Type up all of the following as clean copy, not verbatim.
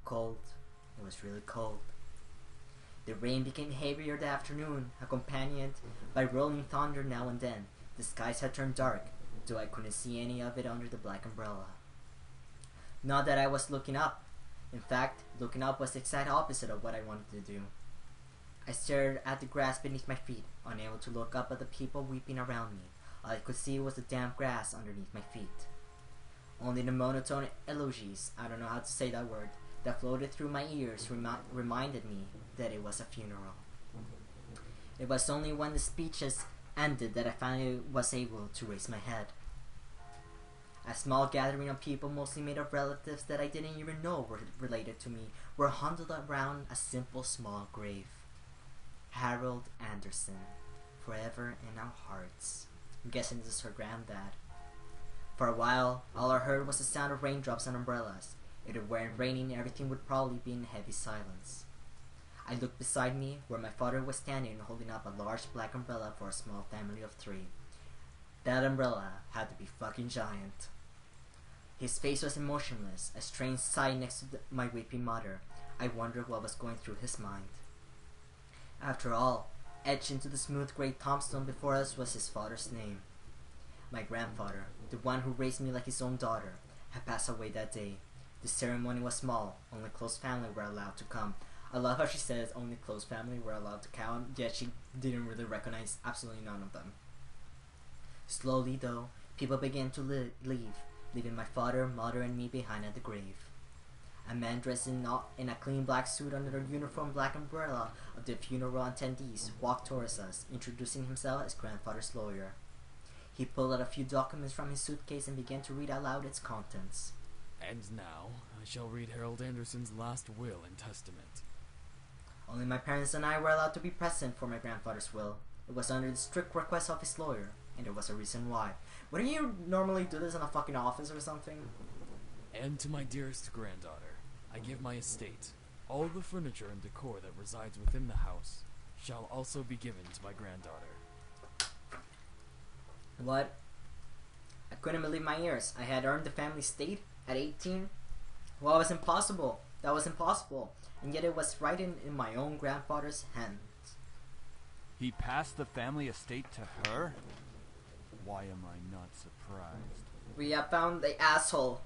Cold. It was really cold. The rain became heavier that afternoon, accompanied by rolling thunder now and then. The skies had turned dark, though I couldn't see any of it under the black umbrella. Not that I was looking up. In fact, looking up was the exact opposite of what I wanted to do. I stared at the grass beneath my feet, unable to look up at the people weeping around me. All I could see was the damp grass underneath my feet. Only the monotone elegies, I don't know how to say that word, that floated through my ears reminded me that it was a funeral. It was only when the speeches ended that I finally was able to raise my head. A small gathering of people, mostly made of relatives that I didn't even know were related to me, were huddled around a simple small grave. Harold Anderson, forever in our hearts. I'm guessing this is her granddad. For a while, all I heard was the sound of raindrops on umbrellas. If it weren't raining, everything would probably be in heavy silence. I looked beside me, where my father was standing holding up a large black umbrella for a small family of 3. That umbrella had to be fucking giant. His face was emotionless, a strange sight next to my weeping mother. I wondered what was going through his mind. After all, etched into the smooth gray tombstone before us was his father's name. My grandfather, the one who raised me like his own daughter, had passed away that day. The ceremony was small, only close family were allowed to come. I love how she says only close family were allowed to count, yet she didn't really recognize absolutely none of them. Slowly though, people began to leave, leaving my father, mother, and me behind at the grave. A man dressed in a clean black suit under the uniform black umbrella of the funeral attendees walked towards us, introducing himself as grandfather's lawyer. He pulled out a few documents from his suitcase and began to read aloud its contents. And now, I shall read Harold Anderson's last will and testament. Only my parents and I were allowed to be present for my grandfather's will. It was under the strict request of his lawyer, and there was a reason why. Wouldn't you normally do this in a fucking office or something? And to my dearest granddaughter, I give my estate. All the furniture and decor that resides within the house shall also be given to my granddaughter. What? I couldn't believe my ears. I had earned the family estate at 18? Well, it was impossible. That was impossible. And yet it was right in my own grandfather's hands. He passed the family estate to her? Why am I not surprised? We have found the asshole.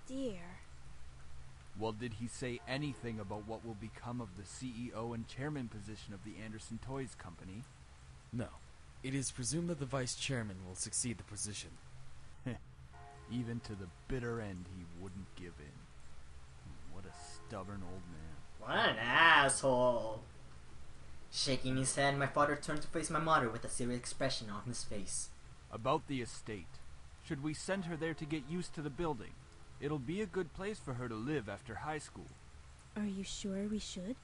Dear. Well, did he say anything about what will become of the CEO and chairman position of the Anderson Toys Company? No. It is presumed that the vice chairman will succeed the position. Even to the bitter end, he wouldn't give in. What a stubborn old man. What an asshole. Shaking his head, my father turned to face my mother with a serious expression on his face. About the estate. Should we send her there to get used to the building? It'll be a good place for her to live after high school. Are you sure we should?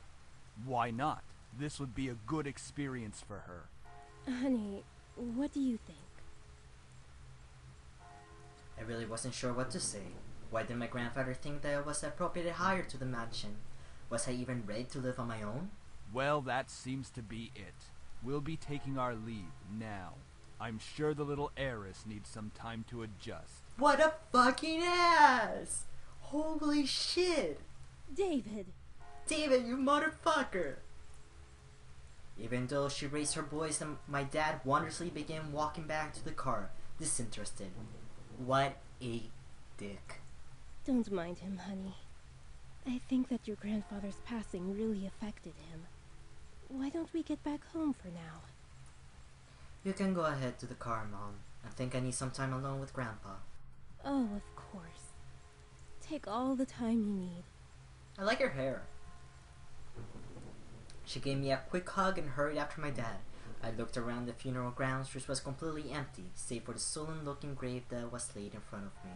Why not? This would be a good experience for her. Honey, what do you think? I really wasn't sure what to say. Why did my grandfather think that I was the appropriate hire to the mansion? Was I even ready to live on my own? Well, that seems to be it. We'll be taking our leave now. I'm sure the little heiress needs some time to adjust. What a fucking ass! Holy shit! David! David, you motherfucker! Even though she raised her voice, and my dad wondrously began walking back to the car, disinterested. What a dick. Don't mind him, honey. I think that your grandfather's passing really affected him. Why don't we get back home for now? You can go ahead to the car, Mom. I think I need some time alone with Grandpa. Oh, of course. Take all the time you need. I like her hair. She gave me a quick hug and hurried after my dad. I looked around the funeral grounds, which was completely empty, save for the sullen-looking grave that was laid in front of me.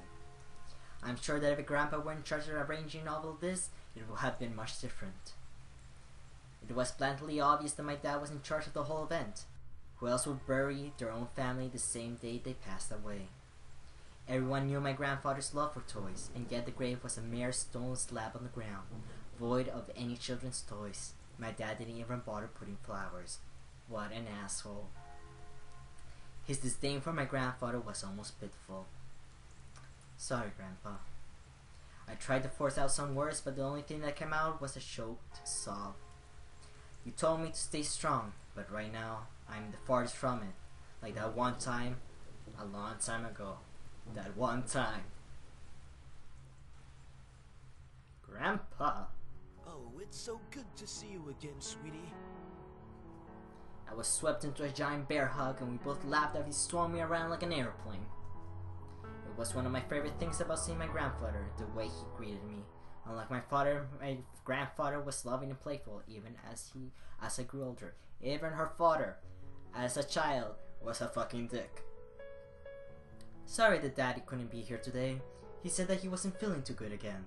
I'm sure that if Grandpa were in charge of arranging all of this, it would have been much different. It was blatantly obvious that my dad was in charge of the whole event. Who else would bury their own family the same day they passed away? Everyone knew my grandfather's love for toys, and yet the grave was a mere stone slab on the ground, void of any children's toys. My dad didn't even bother putting flowers. What an asshole. His disdain for my grandfather was almost pitiful. Sorry, Grandpa. I tried to force out some words, but the only thing that came out was a choked sob. You told me to stay strong, but right now, I'm the farthest from it. Like that one time, a long time ago. That one time. Grandpa. Oh, it's so good to see you again, sweetie. I was swept into a giant bear hug and we both laughed as he swung me around like an airplane. It was one of my favorite things about seeing my grandfather, the way he greeted me. Unlike my father, my grandfather was loving and playful even as I grew older. Even her father, as a child, was a fucking dick. Sorry that Daddy couldn't be here today. He said that he wasn't feeling too good again.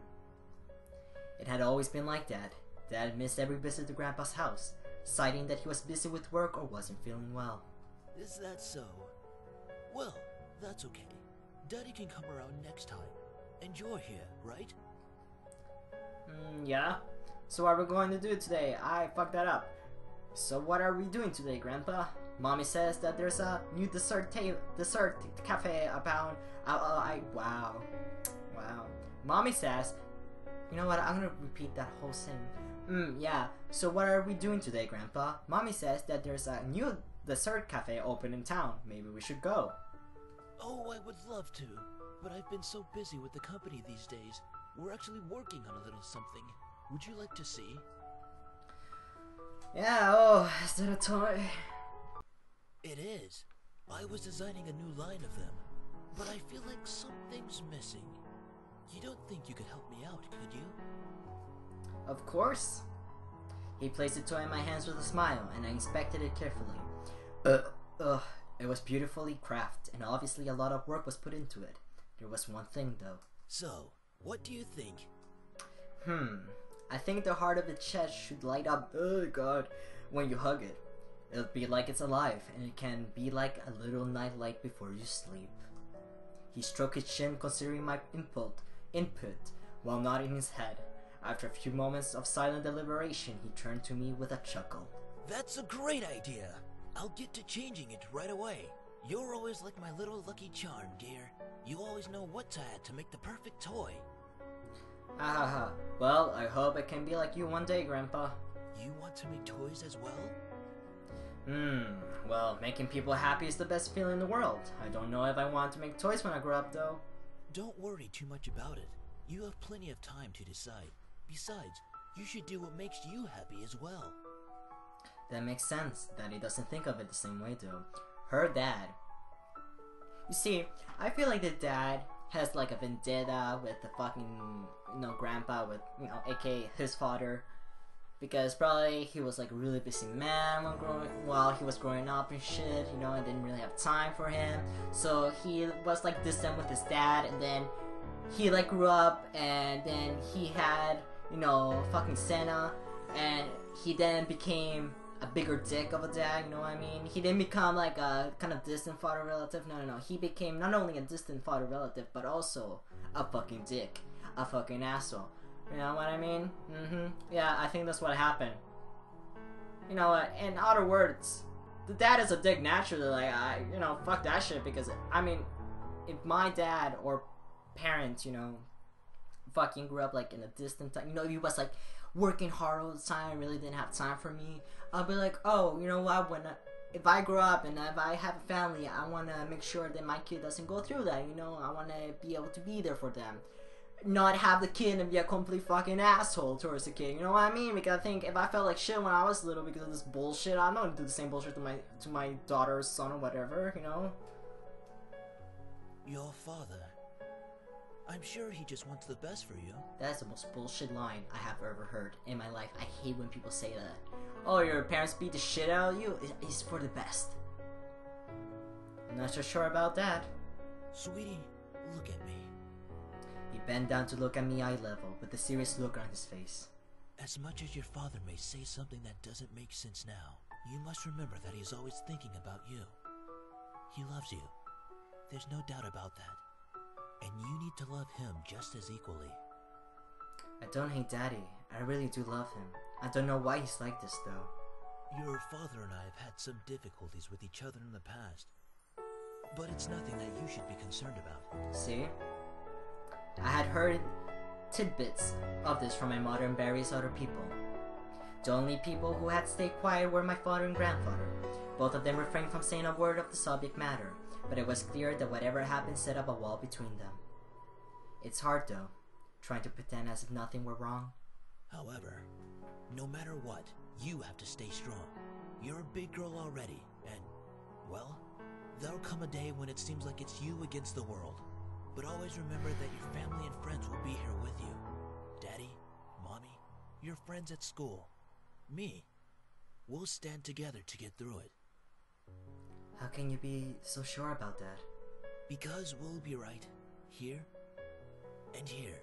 It had always been like that. Dad missed every visit to Grandpa's house, citing that he was busy with work or wasn't feeling well. Is that so? Well, that's okay. Daddy can come around next time. And you're here, right? Yeah. So what are we going to do today? I fucked that up. So what are we doing today, Grandpa? Mommy says that there's a new dessert cafe about. Wow. Mommy says. You know what? I'm gonna repeat that whole thing. Yeah. So what are we doing today, Grandpa? Mommy says that there's a new dessert cafe open in town. Maybe we should go. Oh, I would love to, but I've been so busy with the company these days. We're actually working on a little something. Would you like to see? Yeah, oh, is that a toy? It is. I was designing a new line of them, but I feel like something's missing. You don't think you could help me out, could you? Of course. He placed the toy in my hands with a smile, and I inspected it carefully. It was beautifully crafted, and obviously a lot of work was put into it. There was one thing, though. So, what do you think? I think the heart of the chest should light up, oh god, when you hug it. It'll be like it's alive, and it can be like a little night light before you sleep. He stroked his chin, considering my input, while nodding his head. After a few moments of silent deliberation, he turned to me with a chuckle. That's a great idea! I'll get to changing it right away. You're always like my little lucky charm, dear. You always know what to add to make the perfect toy. Ha ha ha. Well, I hope I can be like you one day, Grandpa. You want to make toys as well? Well, making people happy is the best feeling in the world. I don't know if I want to make toys when I grow up, though. Don't worry too much about it. You have plenty of time to decide. Besides, you should do what makes you happy as well. That makes sense. Daddy doesn't think of it the same way, though. Her dad. You see, I feel like the dad has like a vendetta with the fucking, Grandpa, with, aka his father. Because probably he was like a really busy man while he was growing up and shit, and didn't really have time for him. So he was like distant with his dad, and then he like grew up, and then he had, fucking Senna, and he then became a bigger dick of a dad, you know what I mean? He didn't become like a kind of distant father relative, no. He became not only a distant father relative, but also a fucking dick, a fucking asshole. You know what I mean? Yeah, I think that's what happened. You know what? In other words, the dad is a dick naturally. Like, fuck that shit. Because, I mean, if my dad or parents, fucking grew up like in a distant time, he was like working hard all the time, really didn't have time for me, I'll be like, oh, you know what? If I grow up and if I have a family, I want to make sure that my kid doesn't go through that. I want to be able to be there for them. Not have the kid and be a complete fucking asshole towards the kid, you know what I mean? Because I think if I felt like shit when I was little because of this bullshit, I'm not gonna do the same bullshit to my daughter or son or whatever, Your father. I'm sure he just wants the best for you. That's the most bullshit line I have ever heard in my life. I hate when people say that. Oh, your parents beat the shit out of you? It's for the best. I'm not so sure about that. Sweetie, look at me. He bent down to look at me eye level, with a serious look on his face. As much as your father may say something that doesn't make sense now, you must remember that he's always thinking about you. He loves you. There's no doubt about that. And you need to love him just as equally. I don't hate Daddy. I really do love him. I don't know why he's like this, though. Your father and I have had some difficulties with each other in the past. But it's nothing that you should be concerned about. See? I had heard tidbits of this from my mother and various other people. The only people who had stayed quiet were my father and grandfather. Both of them refrained from saying a word of the subject matter, but it was clear that whatever happened set up a wall between them. It's hard though, trying to pretend as if nothing were wrong. However, no matter what, you have to stay strong. You're a big girl already, and, well, there'll come a day when it seems like it's you against the world. But always remember that your family and friends will be here with you. Daddy, Mommy, your friends at school, me. We'll stand together to get through it. How can you be so sure about that? Because we'll be right here and here.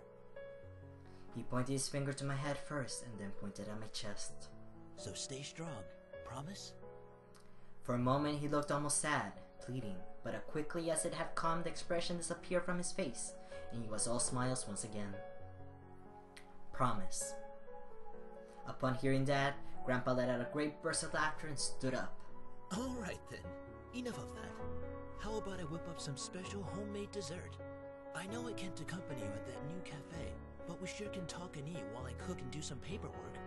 He pointed his finger to my head first and then pointed at my chest. So stay strong, promise? For a moment he looked almost sad, pleading, but as quickly as it had come the expression disappeared from his face, and he was all smiles once again. Promise. Upon hearing that, Grandpa let out a great burst of laughter and stood up. Alright then, enough of that. How about I whip up some special homemade dessert? I know I can't accompany you at that new cafe, but we sure can talk and eat while I cook and do some paperwork.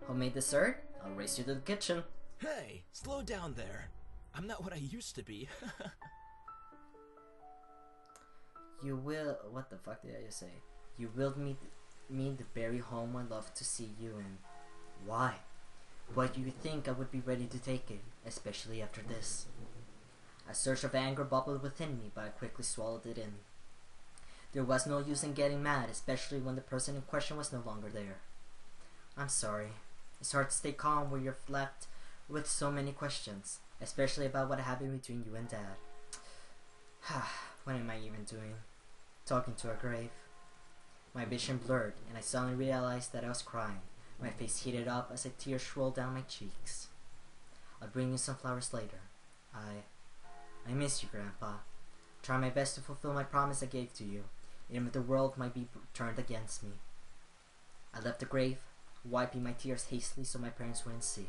Homemade dessert? I'll race you to the kitchen. Hey, slow down there. I'm not what I used to be. You will... What the fuck did I just say? You willed me the very home I love to see you in. Why? Why do you think I would be ready to take it, especially after this? A surge of anger bubbled within me, but I quickly swallowed it in. There was no use in getting mad, especially when the person in question was no longer there. I'm sorry. It's hard to stay calm when you're left with so many questions, especially about what happened between you and Dad. What am I even doing? Talking to a grave. My vision blurred, and I suddenly realized that I was crying. My face heated up as a tear rolled down my cheeks. I'll bring you some flowers later. I miss you, Grandpa. Try my best to fulfill my promise I gave to you, even if the world might be turned against me. I left the grave, wiping my tears hastily so my parents wouldn't see.